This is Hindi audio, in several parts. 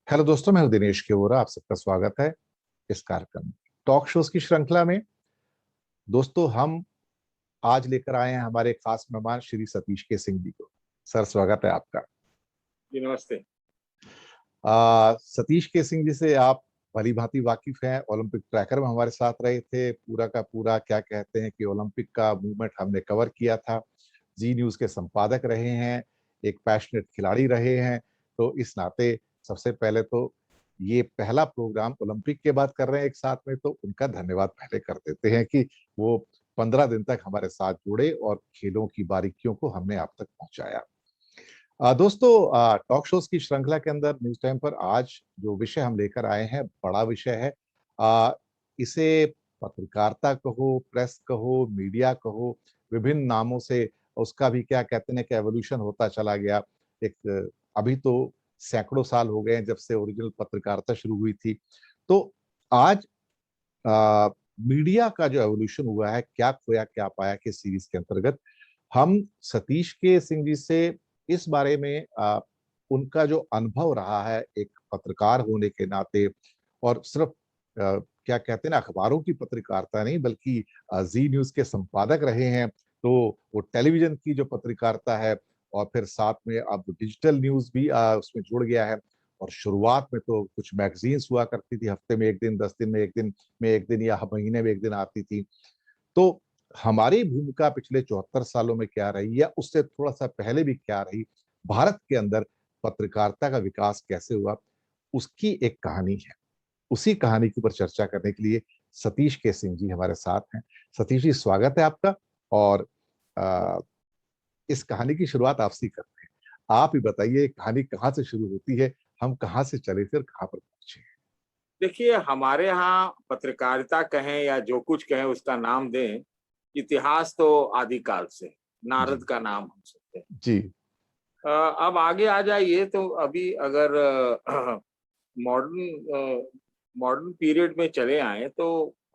हेलो दोस्तों, मैं हूं दिनेश केवरा। आप सबका स्वागत है इस कार्यक्रम टॉक शोज की श्रृंखला में। दोस्तों, हम आज लेकर आए हैं हमारे खास मेहमान श्री सतीश के सिंह जी को। सर, स्वागत है आपका। जी नमस्ते। सतीश के सिंह जी से आप भली भांति वाकिफ हैं। ओलंपिक ट्रैकर में हमारे साथ रहे थे। पूरा का पूरा क्या कहते हैं कि ओलंपिक का मूवमेंट हमने कवर किया था। जी न्यूज के संपादक रहे हैं, एक पैशनेट खिलाड़ी रहे हैं। तो इस नाते सबसे पहले तो ये पहला प्रोग्राम ओलंपिक के बाद कर रहे हैं एक साथ में, तो उनका धन्यवाद पहले कर देते हैं कि वो 15 दिन तक हमारे साथ जुड़े और खेलों की बारीकियों को हमने आप तक पहुंचाया। दोस्तों, टॉक शोज की श्रृंखला के अंदर न्यूज टाइम पर आज जो विषय हम लेकर आए हैं, बड़ा विषय है। इसे पत्रकारिता कहो, प्रेस कहो, मीडिया कहो, विभिन्न नामों से उसका भी क्या कहते हैं कि एवोल्यूशन होता चला गया। एक अभी तो सैकड़ों साल हो गए हैं जब से ओरिजिनल पत्रकारिता शुरू हुई थी। तो आज मीडिया का जो एवोल्यूशन हुआ है, क्या खोया क्या पाया के सीरीज के अंतर्गत हम सतीश के सिंह जी से इस बारे में उनका जो अनुभव रहा है एक पत्रकार होने के नाते, और सिर्फ क्या कहते हैं ना, अखबारों की पत्रकारिता नहीं बल्कि जी न्यूज के संपादक रहे हैं। तो वो टेलीविजन की जो पत्रकारिता है, और फिर साथ में अब डिजिटल न्यूज भी उसमें जुड़ गया है। और शुरुआत में तो कुछ मैगजीन्स हुआ करती थी, हफ्ते में एक दिन, 10 दिन में एक दिन या महीने में एक दिन आती थी। तो हमारी भूमिका पिछले 74 सालों में क्या रही, या उससे थोड़ा सा पहले भी क्या रही, भारत के अंदर पत्रकारिता का विकास कैसे हुआ, उसकी एक कहानी है। उसी कहानी के ऊपर चर्चा करने के लिए सतीश के सिंह जी हमारे साथ हैं। सतीश जी, स्वागत है आपका। और आ, इस कहानी की शुरुआत आपसे ही करते हैं। आप ही बताइए, कहानी कहाँ से शुरू होती है, हम कहाँ से चले थे और कहाँ पर पहुंचे। देखिए, हमारे यहाँ पत्रकारिता कहें या जो कुछ कहें उसका नाम दें, इतिहास तो आदिकाल से जी नारद का नाम हो सकते हैं। जी अब आगे आ जाइए तो अभी अगर मॉडर्न मॉडर्न पीरियड में चले आए तो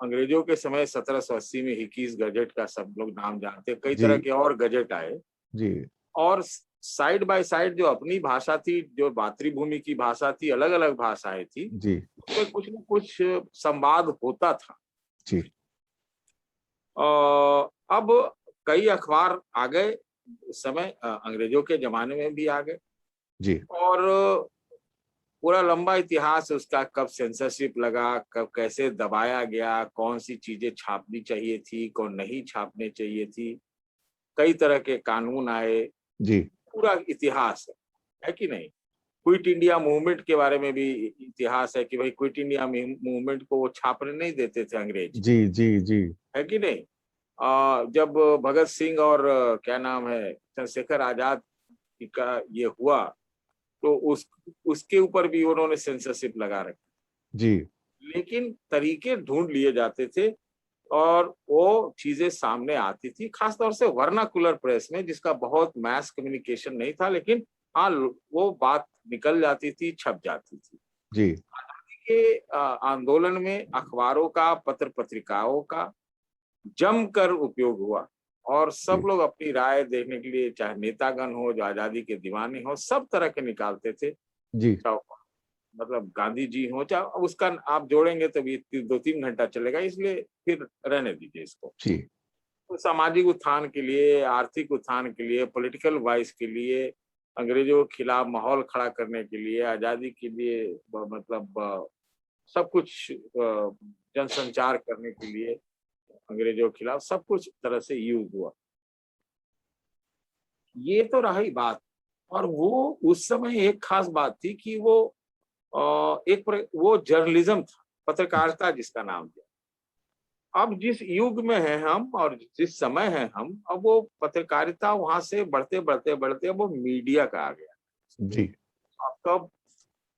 अंग्रेजों के समय 1780 में हिकीज गजट का सब लोग नाम जानते हैं। कई जी तरह के और गजट आए, जी और साइड बाय साइड जो अपनी भाषा थी, जो मातृभूमि की भाषा थी, अलग अलग भाषाएं थी, जी उसमें कुछ न कुछ संवाद होता था। जी अब कई अखबार आ गए उस समय, अंग्रेजों के जमाने में भी आ गए, जी और पूरा लंबा इतिहास है उसका। कब सेंसरशिप लगा, कब कैसे दबाया गया, कौन सी चीजें छापनी चाहिए थी, कौन नहीं छापनी चाहिए थी, कई तरह के कानून आए, जी पूरा इतिहास है कि नहीं। क्विट इंडिया मूवमेंट के बारे में भी इतिहास है कि भाई क्विट इंडिया मूवमेंट को वो छापने नहीं देते थे अंग्रेज, जी जी जी है कि नहीं। जब भगत सिंह और क्या नाम है, चंद्रशेखर आजाद का ये हुआ, तो उसके ऊपर भी उन्होंने सेंसरशिप लगा रखी, जी लेकिन तरीके ढूंढ लिए जाते थे और वो चीजें सामने आती थी, खासतौर से वर्नाकुलर प्रेस में, जिसका बहुत मैस कम्युनिकेशन नहीं था, लेकिन हाँ वो बात निकल जाती थी, छप जाती थी। जी आजादी के आंदोलन में अखबारों का, पत्र पत्रिकाओं का जमकर उपयोग हुआ, और सब जी लोग अपनी राय देखने के लिए, चाहे नेतागण हो, जो आजादी के दीवाने हो, सब तरह के निकालते थे। जी चाहे मतलब गांधी जी हो, चाहे उसका आप जोड़ेंगे तो भी 2-3 घंटा चलेगा, इसलिए फिर रहने दीजिए इसको। जी तो सामाजिक उत्थान के लिए, आर्थिक उत्थान के लिए, पॉलिटिकल वाइज के लिए, अंग्रेजों के खिलाफ माहौल खड़ा करने के लिए, आजादी के लिए, मतलब सब कुछ, जनसंचार करने के लिए अंग्रेजों के खिलाफ सब कुछ तरह से यूज हुआ। ये तो रहा ही बात। और वो उस समय एक खास बात थी कि वो वो जर्नलिज्म था, पत्रकारिता जिसका नाम दिया। अब जिस युग में हैं हम और जिस समय हैं हम, अब वो पत्रकारिता वहां से बढ़ते बढ़ते बढ़ते अब वो मीडिया का आ गया। जी आपका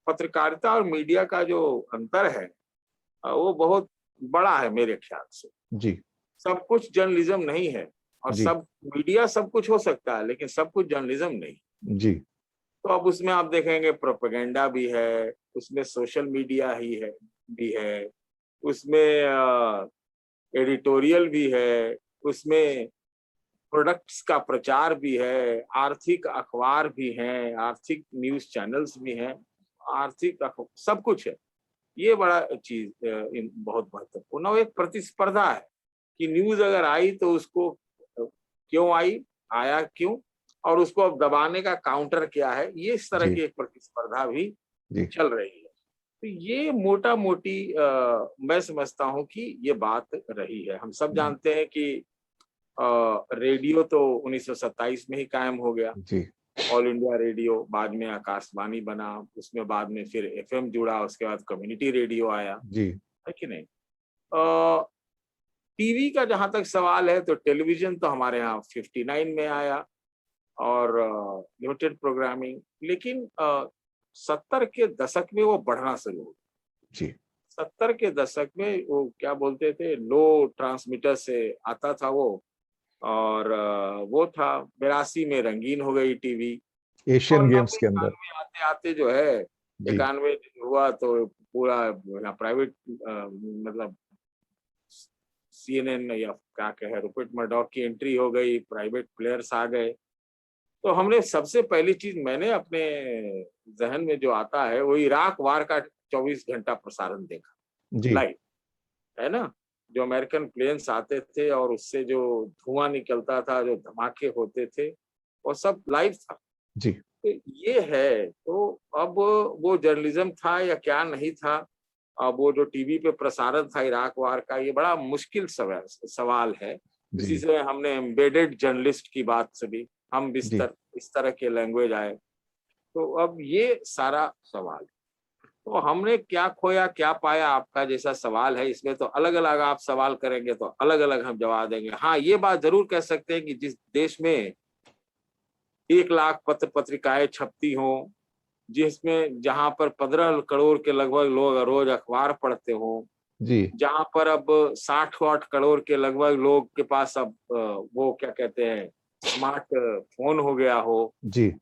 पत्रकारिता और मीडिया का जो अंतर है, वो बहुत बड़ा है मेरे ख्याल से। जी सब कुछ जर्नलिज्म नहीं है, और जी सब मीडिया सब कुछ हो सकता है, लेकिन सब कुछ जर्नलिज्म नहीं। जी तो अब उसमें आप देखेंगे प्रोपेगेंडा भी है, उसमें सोशल मीडिया ही है भी है, उसमें एडिटोरियल भी है, उसमें प्रोडक्ट्स का प्रचार भी है, आर्थिक अखबार भी हैं, आर्थिक न्यूज चैनल्स भी हैं। आर्थिक सब कुछ है। ये बड़ा चीज बहुत महत्वपूर्ण और एक प्रतिस्पर्धा है कि न्यूज अगर आई तो उसको क्यों आई, आया क्यों, और उसको अब दबाने का काउंटर क्या है, ये इस तरह जी की एक प्रतिस्पर्धा भी जी चल रही है। तो ये मोटा मोटी मैं समझता हूँ कि ये बात रही है। हम सब जानते हैं कि रेडियो तो 1927 में ही कायम हो गया, जी ऑल इंडिया रेडियो, बाद में आकाशवाणी बना, उसमें बाद में फिर एफएम जुड़ा, उसके बाद कम्युनिटी रेडियो आया, जी है कि नहीं। टीवी का जहां तक सवाल है तो टेलीविजन तो हमारे यहाँ 59 में आया और लिमिटेड प्रोग्रामिंग, लेकिन 70 के दशक में वो बढ़ना शुरू हो गया। जी 70 के दशक में वो क्या बोलते थे, लो ट्रांसमीटर से आता था वो, और वो था 82 में रंगीन हो गई टीवी, और एशियन गेम्स 90 के अंदर। 91 आते आते जो है, जी 91 हुआ तो पूरा प्राइवेट, मतलब CNN या क्या कहे, रुपर्ट मर्डॉक की एंट्री हो गई, प्राइवेट प्लेयर्स आ गए। तो हमने सबसे पहली चीज मैंने अपने जहन में जो आता है वो इराक वार का 24 घंटा प्रसारण देखा, जी लाइव, है ना। जो अमेरिकन प्लेन्स आते थे और उससे जो धुआं निकलता था, जो धमाके होते थे, वो सब लाइव था। जी तो ये है, तो अब वो जर्नलिज्म था या क्या नहीं था, अब वो जो टीवी पे प्रसारण था इराक वार का, ये बड़ा मुश्किल सवाल है। इसी जी से हमने एम्बेडेड जर्नलिस्ट की बात सुनी, हम जी बिस्तर, इस तरह के लैंग्वेज आए। तो अब ये सारा सवाल है। तो हमने क्या खोया क्या पाया, आपका जैसा सवाल है, इसमें तो अलग अलग आप सवाल करेंगे तो अलग अलग हम जवाब देंगे। हाँ, ये बात जरूर कह सकते हैं कि जिस देश में 1 लाख पत्र पत्रिकाएं छपती हों, जिसमें जहां पर 15 करोड़ के लगभग लोग रोज अखबार पढ़ते हो, जी जहां पर अब 60-60 करोड़ के लगभग लोग के पास अब वो क्या कहते हैं, स्मार्ट फोन हो गया हो, जी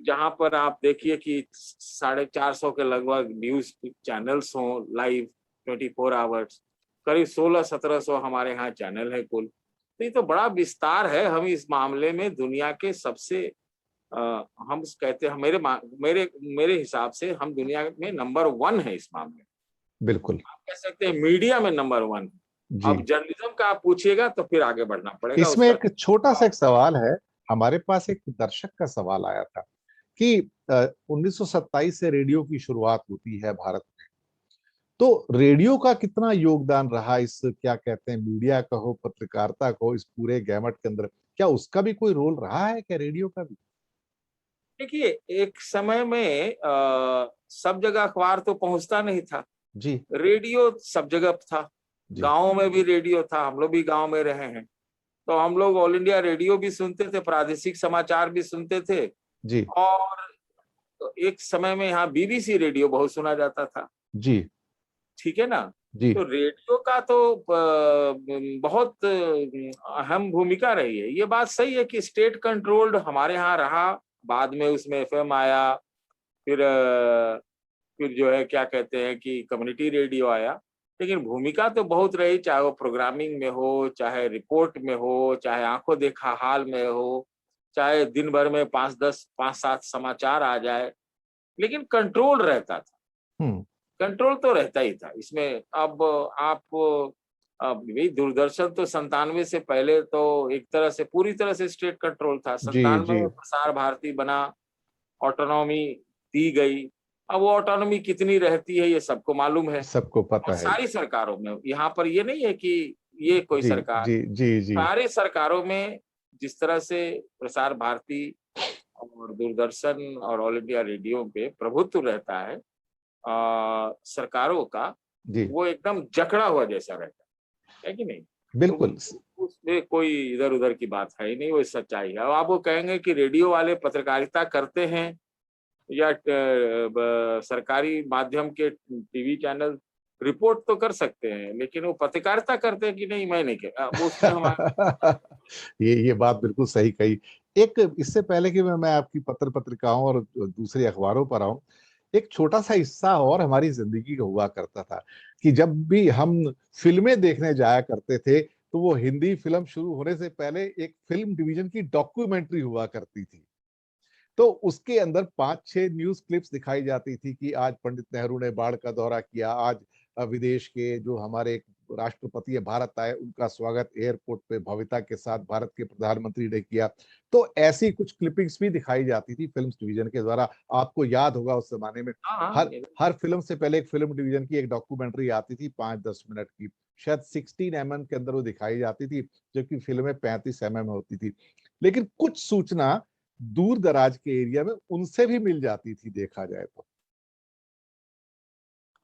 जहां पर आप देखिए कि 450 के लगभग न्यूज चैनल्स हों लाइव 24 आवर्स, करीब 1600-1700 हमारे यहाँ चैनल है कुल। तो ये तो बड़ा विस्तार है। हम इस मामले में दुनिया के सबसे हम कहते हैं, मेरे मेरे हिसाब से हम दुनिया में नंबर 1 है इस मामले में। बिल्कुल। आप कह सकते हैं मीडिया में नंबर 1। अब जी जर्नलिज्म का आप पूछिएगा तो फिर आगे बढ़ना पड़ेगा इसमें उसका। एक छोटा सा एक सवाल है। हमारे पास एक दर्शक का सवाल आया था कि 1927 से रेडियो की शुरुआत होती है भारत में, तो रेडियो का कितना योगदान रहा इस क्या कहते हैं मीडिया का हो, पत्रकारिता का हो, इस पूरे गैमट के अंदर, क्या उसका भी कोई रोल रहा है क्या, रेडियो का भी? देखिए, एक समय में सब जगह अखबार तो पहुंचता नहीं था, जी रेडियो सब जगह था। जी गाँव में भी रेडियो था, हम लोग भी गाँव में रहे हैं, तो हम लोग ऑल इंडिया रेडियो भी सुनते थे, प्रादेशिक समाचार भी सुनते थे, जी और एक समय में यहाँ बीबीसी रेडियो बहुत सुना जाता था, जी ठीक है ना। जी तो रेडियो का तो बहुत अहम भूमिका रही है। ये बात सही है कि स्टेट कंट्रोल्ड हमारे यहाँ रहा, बाद में उसमें एफएम आया, फिर फिर जो है क्या कहते हैं कि कम्युनिटी रेडियो आया, लेकिन भूमिका तो बहुत रही, चाहे वो प्रोग्रामिंग में हो, चाहे रिपोर्ट में हो, चाहे आंखों देखा हाल में हो, चाहे दिन भर में 5-10 5-7 समाचार आ जाए, लेकिन कंट्रोल रहता था। हम्म कंट्रोल तो रहता ही था इसमें। अब आप भाई दूरदर्शन तो 97 से पहले तो एक तरह से पूरी तरह से स्टेट कंट्रोल था। जी 97 जी में प्रसार भारती बना, ऑटोनॉमी दी गई। अब वो ऑटोनॉमी कितनी रहती है ये सबको मालूम है, सबको और पता है। सारी सरकारों में, यहाँ पर ये नहीं है कि ये कोई जी सरकार, जी जी जी सारी सरकारों में जिस तरह से प्रसार भारती और दूरदर्शन और ऑल इंडिया रेडियो पे प्रभुत्व रहता है सरकारों का, जी वो एकदम जकड़ा हुआ जैसा रहता है कि नहीं। तो बिल्कुल। उसमें कोई इधर उधर की बात है ही नहीं, वो सच्चाई है। अब आप वो कहेंगे कि रेडियो वाले पत्रकारिता करते हैं या सरकारी माध्यम के टीवी चैनल रिपोर्ट तो कर सकते हैं, लेकिन वो पत्रकारिता करते हैं कि नहीं, मैं नहीं कह वो उसमें हमारा। ये बात बिल्कुल सही कही। एक इससे पहले कि मैं आपकी पत्र पत्रिकाओं और दूसरे अखबारों पर आऊं, एक छोटा सा हिस्सा और हमारी जिंदगी का हुआ करता था कि जब भी हम फिल्में देखने जाया करते थे, तो वो हिंदी फिल्म शुरू होने से पहले एक फिल्म डिवीजन की डॉक्यूमेंट्री हुआ करती थी। तो उसके अंदर 5-6 न्यूज़ क्लिप्स दिखाई जाती थी कि आज पंडित नेहरू ने बाढ़ का दौरा किया, आज विदेश के जो हमारे राष्ट्रपति है भारत आए, उनका स्वागत एयरपोर्ट पे भव्यता के साथ भारत के प्रधानमंत्री ने किया। तो ऐसी कुछ क्लिपिंग्स भी दिखाई जाती थी फ़िल्म्स डिवीज़न के द्वारा। आपको याद होगा उस ज़माने में हाँ, हाँ, हर हर फ़िल्म से पहले एक फ़िल्म डिवीज़न की एक डॉक्यूमेंट्री आती थी 5-10 मिनट की। शायद 16 एमएम के अंदर वो दिखाई जाती थी, जबकि फ़िल्में 35 एमएम होती थी। लेकिन कुछ सूचना दूर-दराज के एरिया में उनसे भी मिल जाती थी देखा जाए तो।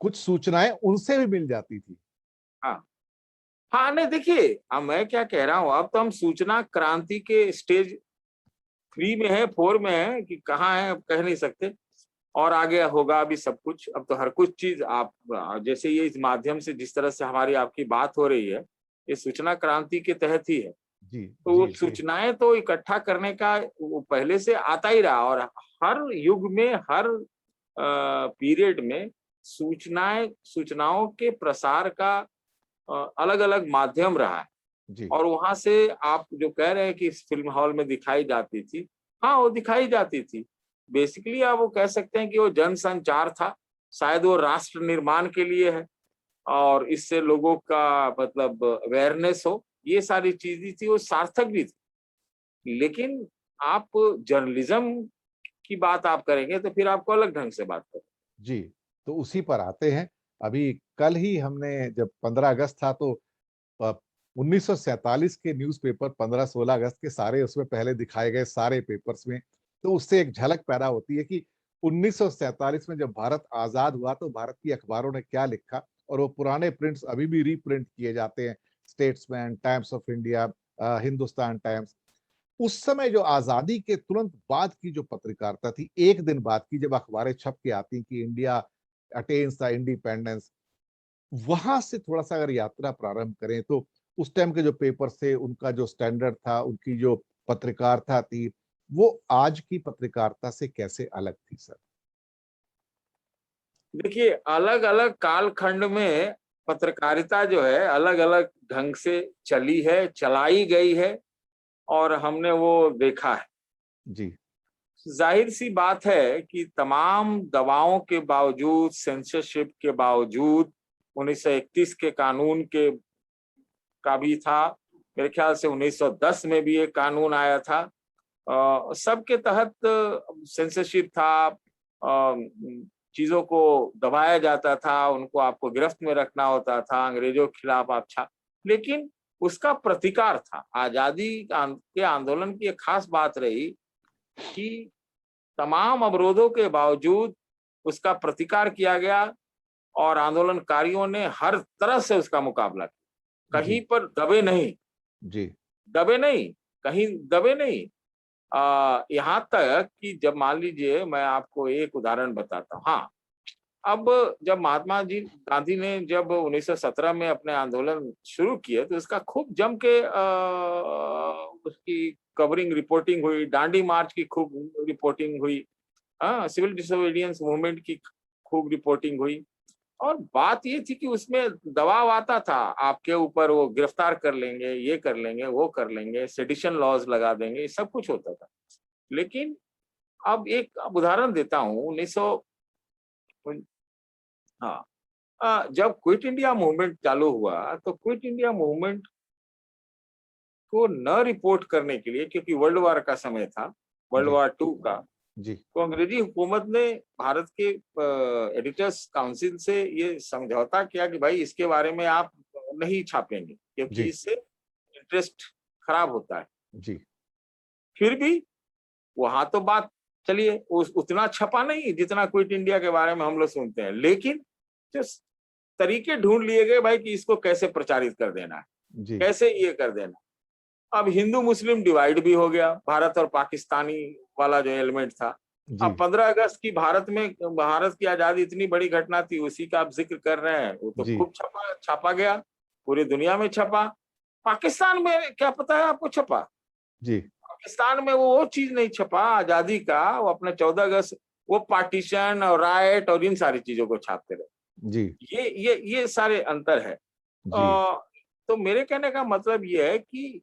कुछ सूचनाएँ उनसे भी मिल जाती थी। हाँ। हाँ, नहीं देखिए, अब मैं क्या कह रहा हूँ, अब तो हम सूचना क्रांति के स्टेज 3 में है, 4 में है कि कहाँ है अब कह नहीं सकते। और आगे होगा अभी सब कुछ। अब तो हर कुछ चीज़ आप जैसे ये इस माध्यम से जिस तरह से हमारी आपकी बात हो रही है, ये सूचना क्रांति के तहत ही है। जी, तो वो जी, जी। सूचनाएँ तो इकट्ठा करने का वो पहले से आता ही रहा और हर युग में, हर पीरियड में सूचनाओं के प्रसार का अलग-अलग माध्यम रहा है। जी, और वहाँ से आप जो कह रहे हैं कि इस फ़िल्म हॉल में दिखाई जाती थी, हाँ, वो दिखाई जाती थी। बेसिकली आप वो कह सकते हैं कि वो जनसंचार था, शायद वो राष्ट्र निर्माण के लिए है और इससे लोगों का मतलब अवेयरनेस हो, ये सारी चीज़ें थी, वो सार्थक भी थी। लेकिन आप जर्नलिज़्म की बात आप करेंगे तो फिर आपको अलग ढंग से बात करें। जी। तो उसी पर आते हैं। अभी कल ही हमने जब 15 अगस्त था तो 1947 के न्यूज़पेपर 15-16 अगस्त के सारे उसमें पहले दिखाए गए सारे पेपर्स में, तो उससे एक झलक पैदा होती है कि 1947 में जब भारत आज़ाद हुआ तो भारत की अखबारों ने क्या लिखा और वो पुराने प्रिंट्स अभी भी रीप्रिंट किए जाते हैं। Statesman, times of India, Hindustan times. उस समय जो आज़ादी के तुरंत बाद की जो पत्रकारिता थी, 1 दिन बाद की जब अखबारें छप के आती कि इंडिया अटेन्स द इंडिपेंडेंस, वहाँ से थोड़ा-सा अगर यात्रा प्रारंभ करें तो उस टाइम के जो पेपर्स थे, उनका जो स्टैंडर्ड था, उनकी जो पत्रकारिता थी, वो आज की पत्रकारिता से कैसे अलग थी सर? देखिए, अलग-अलग कालखंड में पत्रकारिता जो है अलग-अलग ढंग से चली है, चलाई गई है और हमने वो देखा है। जी, ज़ाहिर-सी बात है कि तमाम दबावों के बावजूद, सेंसरशिप के बावजूद, 1931 के कानून के का भी था, मेरे ख्याल से 1910 में भी एक कानून आया था। सबके तहत सेंसरशिप था, चीज़ों को दबाया जाता था, उनको आपको गिरफ्त में रखना होता था, अंग्रेज़ों के खिलाफ आप लेकिन उसका प्रतिकार था। आज़ादी के आंदोलन की एक ख़ास बात रही कि तमाम अवरोधों के बावजूद उसका प्रतिकार किया गया और आंदोलनकारियों ने हर तरह से उसका मुकाबला किया। कहीं जी, पर दबे नहीं, जी, दबे नहीं, कहीं दबे नहीं। यहाँ तक कि जब मान लीजिए मैं आपको एक उदाहरण बताता हूँ। हाँ, अब जब महात्मा जी गांधी ने जब 1917 में अपने आंदोलन शुरू किए तो इसका खूब जम के उसकी कवरिंग रिपोर्टिंग हुई, दांडी मार्च की खूब रिपोर्टिंग हुई, हाँ, सिविल डिसोबीडियंस मूवमेंट की खूब रिपोर्टिंग हुई। और बात ये थी कि उसमें दबाव आता था, आपके ऊपर वो गिरफ्तार कर लेंगे, ये कर लेंगे, वो कर लेंगे, सेडिशन लॉज़ लगा देंगे, ये सब कुछ होता था। लेकिन अब एक अब उदाहरण देता हूँ 1900 हाँ, जब क्विट इंडिया मूवमेंट चालू हुआ, तो क्विट इंडिया मूवमेंट को न रिपोर्ट करने के लिए क्योंकि वर्ल्ड वॉर का समय था, वर्ल्ड जी, वॉर 2 का, जी, तो अंग्रेजी हुकूमत ने भारत के एडिटर्स काउंसिल से ये समझौता किया कि भाई इसके बारे में आप नहीं छापेंगे क्योंकि जी, इससे इंटरेस्ट खराब होता है। जी, फिर भी वहां तो बात चलिए उस उतना छपा नहीं जितना क्विट इंडिया के बारे में हम लोग सुनते हैं, लेकिन जो तरीके ढूंढ लिए गए भाई कि इसको कैसे प्रचारित कर देना है, जी, कैसे ये कर देना। अब हिंदू मुस्लिम डिवाइड भी हो गया, भारत और पाकिस्तानी वाला जो एलिमेंट था। अब जी, 15 अगस्त की भारत की आजादी इतनी बड़ी घटना थी, उसी का आप जिक्र कर रहे हैं, वो तो जी, खूब छापा गया, पूरी दुनिया में छपा। पाकिस्तान में क्या पता है आपको छपा? जी, पाकिस्तान में वो चीज नहीं छपा आजादी का, वो अपने 14 अगस्त वो पार्टीशन और राइट और इन सारी चीजों को छापते रहे। जी, ये सारे अंतर है। जी, तो मेरे कहने का मतलब ये है कि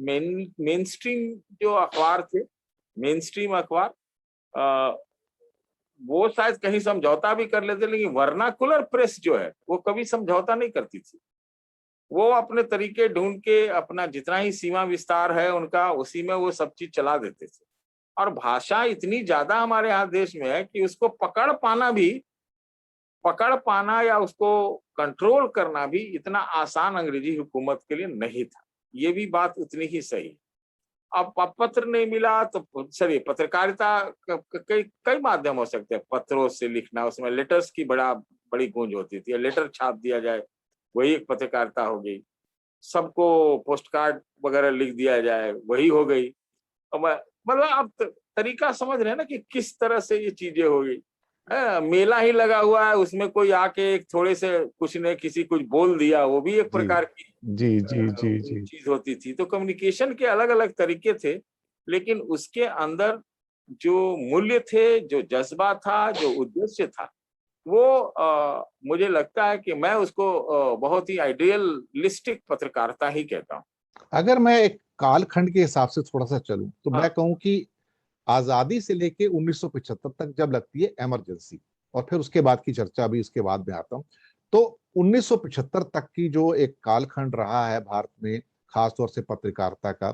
मेन स्ट्रीम जो अखबार थे मेन स्ट्रीम अखबार वो शायद कहीं समझौता भी कर लेते, लेकिन वर्नाकुलर प्रेस जो है वो कभी समझौता नहीं करती थी। वो अपने तरीके ढूंढ के अपना जितना ही सीमा विस्तार है उनका, उसी में वो सब चीज चला देते थे। और भाषा इतनी ज्यादा हमारे यहाँ देश में है कि उसको पकड़ पाना या उसको कंट्रोल करना भी इतना आसान अंग्रेजी हुकूमत के लिए नहीं था। ये भी बात उतनी ही सही। अब पत्र नहीं मिला तो चलिए, पत्रकारिता कई कई माध्यम हो सकते हैं। पत्रों से लिखना, उसमें लेटर्स की बड़ी गूंज होती थी, लेटर छाप दिया जाए, वही एक पत्रकारिता हो गई। सबको पोस्ट कार्ड वगैरह लिख दिया जाए, वही हो गई। मतलब आप तरीका समझ रहे हैं ना कि किस तरह से ये चीजें हो गई। मेला ही लगा हुआ है, उसमें कोई आके एक थोड़े से कुछ ने किसी कुछ बोल दिया, वो भी एक जी प्रकार की जी जी जी जी चीज होती थी। तो कम्युनिकेशन के अलग अलग तरीके थे, लेकिन उसके अंदर जो मूल्य थे, जो जज्बा था, जो उद्देश्य था, वो मुझे लगता है कि मैं उसको बहुत ही आइडियलिस्टिक पत्रकारिता ही कहता हूँ। अगर मैं एक कालखंड के हिसाब से थोड़ा सा चलूं तो मैं हाँ, कहूं कि आजादी से लेके 1975 तक जब लगती है इमरजेंसी, और फिर उसके बाद की चर्चा भी उसके बाद में आता हूं, तो 1975 तक की जो एक कालखंड रहा है भारत में, खासतौर से पत्रकारिता का,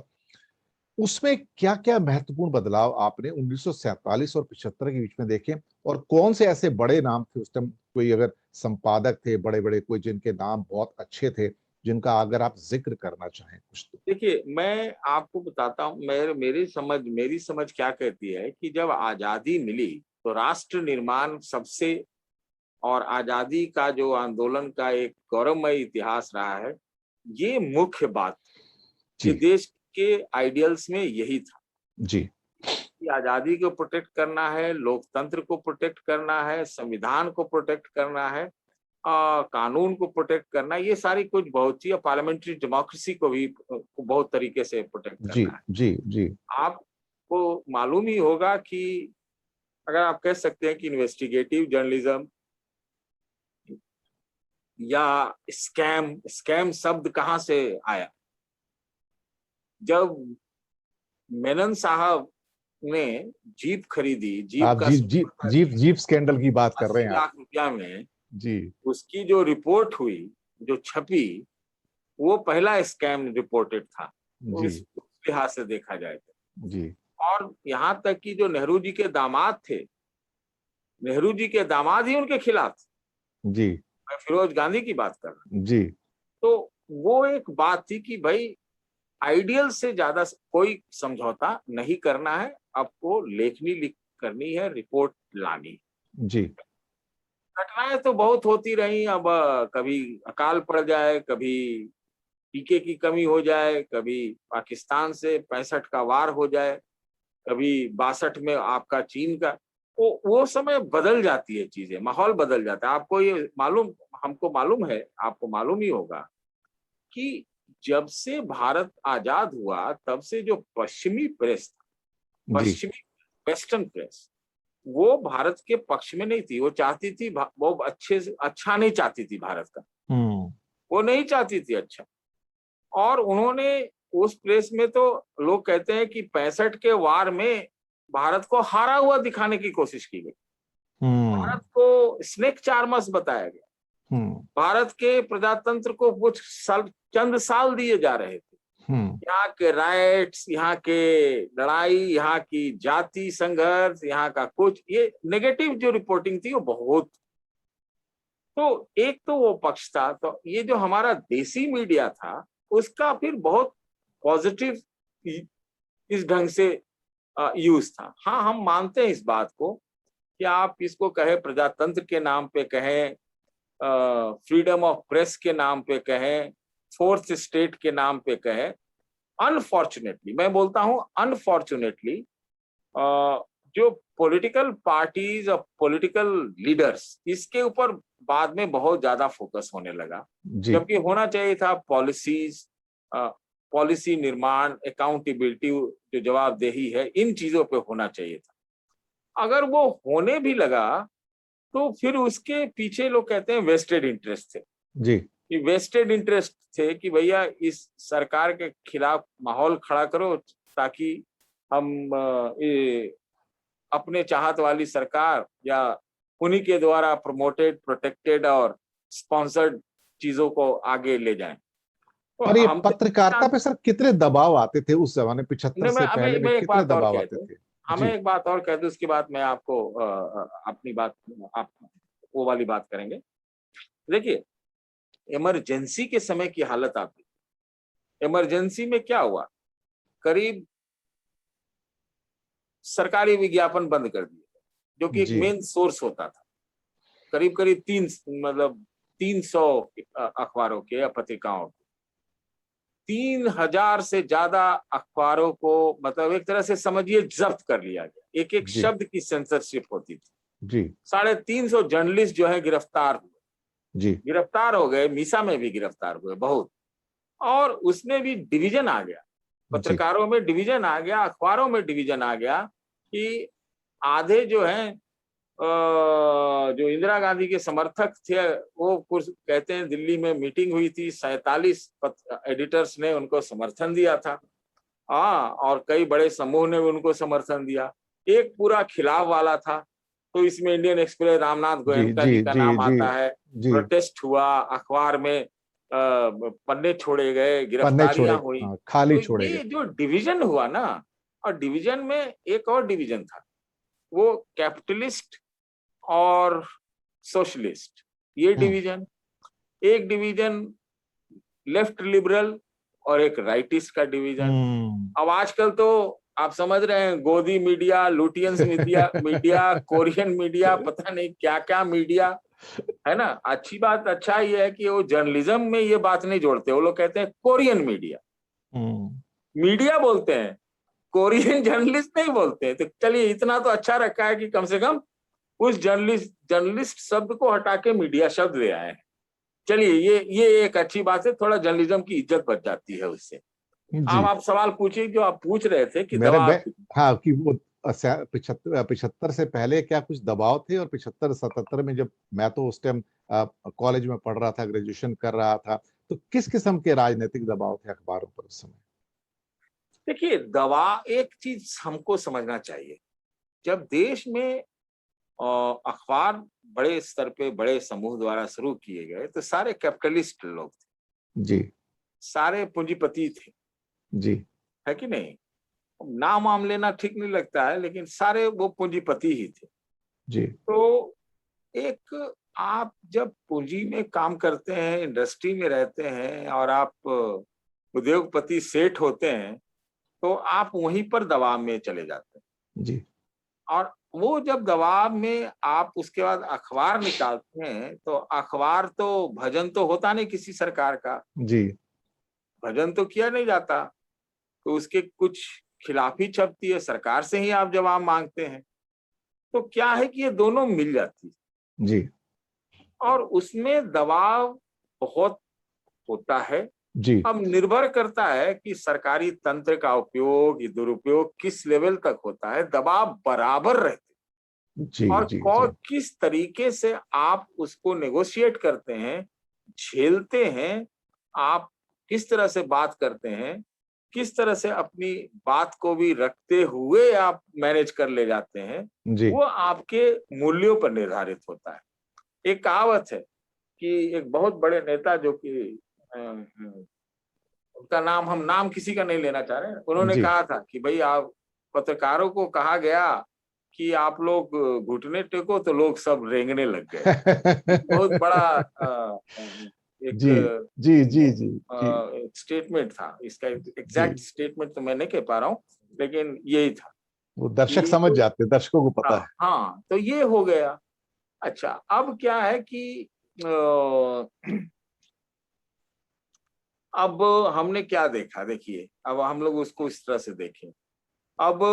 उसमें क्या क्या महत्वपूर्ण बदलाव आपने 1947 और 75 के बीच में देखे, और कौन से ऐसे बड़े नाम थे उस टाइम, कोई अगर संपादक थे बड़े बड़े, कोई जिनके नाम बहुत अच्छे थे, जिनका अगर आप जिक्र करना चाहें कुछ तो। देखिए, मैं आपको बताता हूँ, मेरी समझ क्या कहती है कि जब आजादी मिली तो राष्ट्र निर्माण सबसे, और आजादी का जो आंदोलन का एक गौरवमय इतिहास रहा है, ये मुख्य बात, ये जी देश के आइडियल्स में यही था जी कि आजादी को प्रोटेक्ट करना है, लोकतंत्र को प्रोटेक्ट करना है, संविधान को प्रोटेक्ट करना है, कानून को प्रोटेक्ट करना, ये सारी कुछ बहुत सी, पार्लियामेंट्री डेमोक्रेसी को भी बहुत तरीके से प्रोटेक्ट जी करना है। जी जी आपको मालूम ही होगा कि अगर आप कह सकते हैं कि इन्वेस्टिगेटिव जर्नलिज्म या स्कैम स्कैम शब्द कहाँ से आया? जब मेनन साहब ने जीप खरीदी, जीप आप का जीप स्कैंडल की बात कर रहे 80 हैं आप। लाख रुपया में, जी उसकी जो रिपोर्ट हुई, जो छपी, वो पहला स्कैम रिपोर्टेड था। तो जी उस लिहाज से देखा जाए तो। जी और यहाँ तक कि जो नेहरू जी के दामाद थे, नेहरू जी के दामाद ही उनके खिलाफ थे। जी मैं फिरोज गांधी की बात कर रहा हूँ। जी तो वो एक बात थी कि भाई, आइडियल से ज्यादा कोई समझौता नहीं करना है, आपको लेखनी लिख करनी है, रिपोर्ट लानी। जी घटनाएं तो बहुत होती रही। अब कभी अकाल पड़ जाए, कभी टीके की कमी हो जाए, कभी पाकिस्तान से 65 का वार हो जाए, कभी 62 में आपका चीन का, वो समय बदल जाती है, चीजें, माहौल बदल जाता है। आपको ये मालूम, हमको मालूम है, आपको मालूम ही होगा कि जब से भारत आजाद हुआ तब से जो पश्चिमी प्रेस था, जी पश्चिमी वेस्टर्न प्रेस, वो भारत के पक्ष में नहीं थी। वो चाहती थी, वो अच्छे से अच्छा नहीं चाहती थी भारत का, हम्म वो नहीं चाहती थी अच्छा। और उन्होंने उस प्रेस में तो, लोग कहते हैं कि 65 के वार में भारत को हारा हुआ दिखाने की कोशिश की गई। हम्म भारत को स्नेक चार्मर्स बताया गया। हम्म भारत के प्रजातंत्र को कुछ साल, चंद साल दिए जा रहे थे। हम्म यहाँ के राइट्स, यहाँ के लड़ाई, यहाँ की जाति संघर्ष, यहाँ का कुछ, ये नेगेटिव जो रिपोर्टिंग थी वो बहुत। तो एक तो वो पक्ष था। तो ये जो हमारा देसी मीडिया था, उसका फिर बहुत पॉजिटिव इस ढंग से यूज था। हाँ, हम मानते हैं इस बात को कि आप इसको कहे प्रजातंत्र के नाम पे कहें, फ्रीडम ऑफ प्रेस के नाम पे कहें, फोर्थ स्टेट के नाम पे कहें, अनफॉर्चुनेटली, मैं बोलता हूं अनफॉर्चुनेटली, जो पॉलिटिकल पार्टीज और पॉलिटिकल लीडर्स, इसके ऊपर बाद में बहुत ज्यादा फोकस होने लगा। जी जबकि होना चाहिए था पॉलिसीज, पॉलिसी निर्माण, अकाउंटेबिलिटी, जो जवाबदेही है, इन चीजों पे होना चाहिए था। अगर वो होने भी लगा तो फिर उसके पीछे लोग कहते हैं वेस्टेड इंटरेस्ट थे, जी कि वेस्टेड इंटरेस्ट थे कि भैया इस सरकार के खिलाफ माहौल खड़ा करो ताकि हम अपने चाहत वाली सरकार या उन्हीं के द्वारा प्रमोटेड, प्रोटेक्टेड और स्पॉन्सर्ड चीजों को आगे ले जाएं। तो और ये हम पत्रकारिता पे सर कितने दबाव आते थे उस जमाने, 75 से पहले में मैं एक कितने बात और दबाव कह आते दूं, थे? हमें जी एक बात और कह दूं, उसके बाद मैं आपको अपनी बात, आप वो वाली बात करेंगे। देखिए, इमरजेंसी के समय की हालत आती, इमरजेंसी में क्या हुआ, करीब सरकारी विज्ञापन बंद कर दिए, जो कि एक जी मेन सोर्स होता था। करीब करीब 300 अखबारों के या पत्रिकाओं के, 3000 से ज्यादा अखबारों को, मतलब एक तरह से समझिए जब्त कर लिया गया। एक एक जी शब्द की सेंसरशिप होती थी। जी 350 जर्नलिस्ट जो है गिरफ्तार हुए, जी गिरफ्तार हो गए, मीसा में भी गिरफ्तार हुए बहुत। और उसमें भी डिवीजन आ गया, जी पत्रकारों में डिवीजन आ गया, अखबारों में डिवीजन आ गया कि आधे जो हैं जो इंदिरा गांधी के समर्थक थे, वो कुछ कहते हैं दिल्ली में मीटिंग हुई थी, 47 एडिटर्स ने उनको समर्थन दिया था। हाँ, और कई बड़े समूह ने उनको समर्थन दिया। एक पूरा खिलाफ वाला था, तो इसमें इंडियन एक्सप्रेस, रामनाथ जी गोयनका जी जी का जी नाम जी आता है। जी प्रोटेस्ट हुआ, अखबार में पन्ने छोड़े गए, पन्ने छोड़े, गिरफ्तारियां हुई। हाँ, खाली तो छोड़े गए। ये जो डिवीजन हुआ ना, और डिवीजन में एक और डिवीजन था, वो कैपिटलिस्ट और सोशलिस्ट, ये हम्म डिवीजन। एक डिवीजन लेफ्ट लिबरल और एक राइटिस्ट का डिवीजन। हम्म अब आजकल तो आप समझ रहे हैं, गोदी media, Lutyens media, media Korean media, पता नहीं क्या क्या मीडिया है ना। अच्छी बात, अच्छा ये है कि वो जर्नलिज्म में ये बात नहीं जोड़ते, वो लोग कहते हैं कोरियन मीडिया, हम्म मीडिया बोलते हैं, कोरियन जर्नलिस्ट नहीं बोलते हैं। तो चलिए, इतना तो अच्छा रखा है कि कम से कम उस जर्नलिस्ट शब्द को हटा के मीडिया शब्द ले आए हैं। चलिए, ये एक अच्छी बात है, थोड़ा जर्नलिज्म की इज्जत बच जाती है उससे। अब जी आप सवाल पूछिए, जो आप पूछ रहे थे कि मेरे दबाव। में, हाँ, कि वो 75 से पहले क्या कुछ दबाव थे, और 75 77 में जब मैं तो उस टाइम कॉलेज में पढ़ रहा था, ग्रेजुएशन कर रहा था, तो किस किस्म के राजनीतिक दबाव थे अखबारों पर उस समय? देखिए, दबाव, एक चीज हमको समझना चाहिए, जब देश में अखबार बड़े स्तर पे बड़े समूह द्वारा शुरू किए गए, तो सारे कैपिटलिस्ट लोग थे, जी सारे पूंजीपति थे, जी है कि नहीं। नाम वाम लेना ठीक नहीं लगता है, लेकिन सारे वो पूंजीपति ही थे। जी तो एक, आप जब पूंजी में काम करते हैं, इंडस्ट्री में रहते हैं, और आप उद्योगपति सेठ होते हैं, तो आप वहीं पर दबाव में चले जाते हैं। जी और वो जब दबाव में आप उसके बाद अखबार निकालते हैं, तो अखबार तो, भजन तो होता नहीं किसी सरकार का, जी भजन तो किया नहीं जाता, तो उसके कुछ खिलाफ ही छपती है, सरकार से ही आप जवाब मांगते हैं। तो क्या है कि ये दोनों मिल जाती है, जी और उसमें दबाव बहुत होता है। जी अब निर्भर करता है कि सरकारी तंत्र का उपयोग, ये दुरुपयोग किस लेवल तक होता है। दबाव बराबर रहते, जी और जी जी किस तरीके से आप उसको नेगोशिएट करते हैं, झेलते हैं, आप किस तरह से बात करते हैं, किस तरह से अपनी बात को भी रखते हुए आप मैनेज कर ले जाते हैं, जी वो आपके मूल्यों पर निर्धारित होता है। एक कहावत है कि एक बहुत बड़े नेता, जो कि उनका नाम, हम नाम किसी का नहीं लेना चाह रहे हैं, उन्होंने जी कहा था कि भाई, आप पत्रकारों को कहा गया कि आप लोग घुटने टेको, तो लोग सब रेंगने लग गए। बहुत बड़ा एक जी जी जी जी जी स्टेटमेंट था, इसका जी एग्जैक्ट स्टेटमेंट तो मैं नहीं कह पा रहा हूँ, लेकिन यही था वो दर्शक कि समझ जाते हैं, दर्शकों को पता हाँ है। हाँ, तो ये हो गया। अच्छा, अब क्या है कि अब हमने क्या देखा, देखिए, अब हम लोग उसको इस तरह से देखें। अब